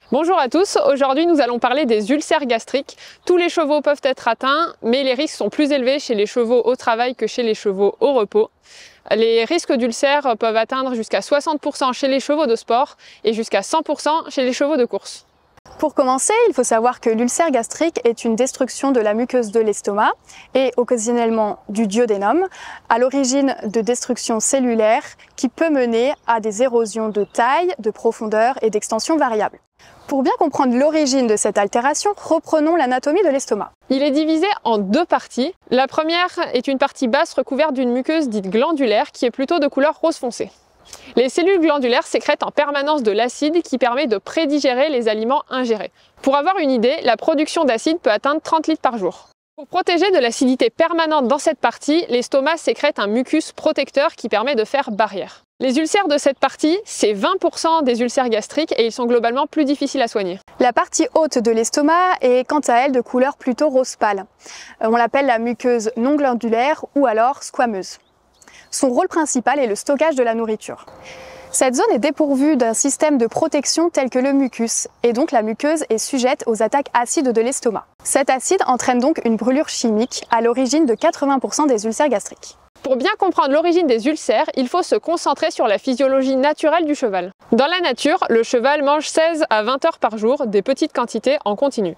Bonjour à tous, aujourd'hui nous allons parler des ulcères gastriques. Tous les chevaux peuvent être atteints, mais les risques sont plus élevés chez les chevaux au travail que chez les chevaux au repos. Les risques d'ulcères peuvent atteindre jusqu'à 60% chez les chevaux de sport et jusqu'à 100% chez les chevaux de course. Pour commencer, il faut savoir que l'ulcère gastrique est une destruction de la muqueuse de l'estomac et occasionnellement du duodénum, à l'origine de destruction cellulaire qui peut mener à des érosions de taille, de profondeur et d'extension variables. Pour bien comprendre l'origine de cette altération, reprenons l'anatomie de l'estomac. Il est divisé en deux parties. La première est une partie basse recouverte d'une muqueuse dite glandulaire qui est plutôt de couleur rose foncé. Les cellules glandulaires sécrètent en permanence de l'acide qui permet de prédigérer les aliments ingérés. Pour avoir une idée, la production d'acide peut atteindre 30 litres par jour. Pour protéger de l'acidité permanente dans cette partie, l'estomac sécrète un mucus protecteur qui permet de faire barrière. Les ulcères de cette partie, c'est 20% des ulcères gastriques et ils sont globalement plus difficiles à soigner. La partie haute de l'estomac est quant à elle de couleur plutôt rose pâle. On l'appelle la muqueuse non glandulaire ou alors squameuse. Son rôle principal est le stockage de la nourriture. Cette zone est dépourvue d'un système de protection tel que le mucus, et donc la muqueuse est sujette aux attaques acides de l'estomac. Cet acide entraîne donc une brûlure chimique à l'origine de 80% des ulcères gastriques. Pour bien comprendre l'origine des ulcères, il faut se concentrer sur la physiologie naturelle du cheval. Dans la nature, le cheval mange 16 à 20 heures par jour, des petites quantités en continu.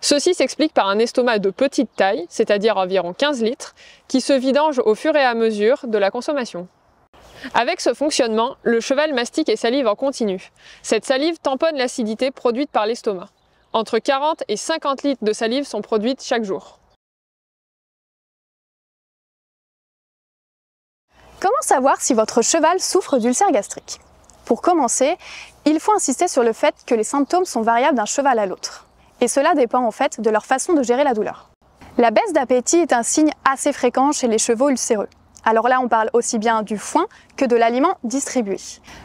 Ceci s'explique par un estomac de petite taille, c'est-à-dire environ 15 litres, qui se vidange au fur et à mesure de la consommation. Avec ce fonctionnement, le cheval mastique et salive en continu. Cette salive tamponne l'acidité produite par l'estomac. Entre 40 et 50 litres de salive sont produites chaque jour. Comment savoir si votre cheval souffre d'ulcère gastrique? Pour commencer, il faut insister sur le fait que les symptômes sont variables d'un cheval à l'autre. Et cela dépend en fait de leur façon de gérer la douleur. La baisse d'appétit est un signe assez fréquent chez les chevaux ulcéreux. Alors là, on parle aussi bien du foin que de l'aliment distribué.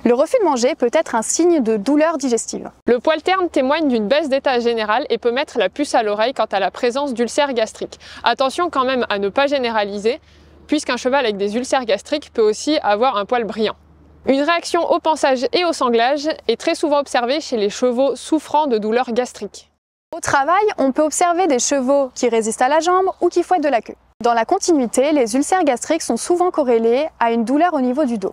Le refus de manger peut être un signe de douleur digestive. Le poil terne témoigne d'une baisse d'état général et peut mettre la puce à l'oreille quant à la présence d'ulcères gastriques. Attention quand même à ne pas généraliser, puisqu'un cheval avec des ulcères gastriques peut aussi avoir un poil brillant. Une réaction au pansage et au sanglage est très souvent observée chez les chevaux souffrant de douleurs gastriques. Au travail, on peut observer des chevaux qui résistent à la jambe ou qui fouettent de la queue. Dans la continuité, les ulcères gastriques sont souvent corrélés à une douleur au niveau du dos.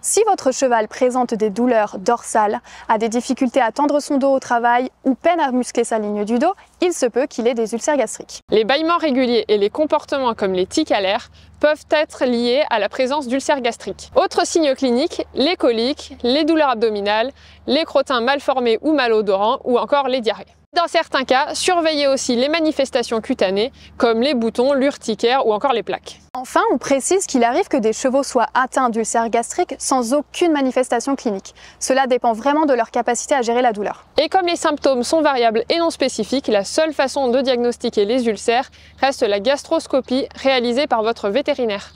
Si votre cheval présente des douleurs dorsales, a des difficultés à tendre son dos au travail ou peine à muscler sa ligne du dos, il se peut qu'il ait des ulcères gastriques. Les bâillements réguliers et les comportements comme les tics à l'air peuvent être liés à la présence d'ulcères gastriques. Autres signes cliniques, les coliques, les douleurs abdominales, les crottins mal formés ou malodorants ou encore les diarrhées. Dans certains cas, surveillez aussi les manifestations cutanées comme les boutons, l'urticaire ou encore les plaques. Enfin, on précise qu'il arrive que des chevaux soient atteints d'ulcères gastriques sans aucune manifestation clinique. Cela dépend vraiment de leur capacité à gérer la douleur. Et comme les symptômes sont variables et non spécifiques, la seule façon de diagnostiquer les ulcères reste la gastroscopie réalisée par votre vétérinaire.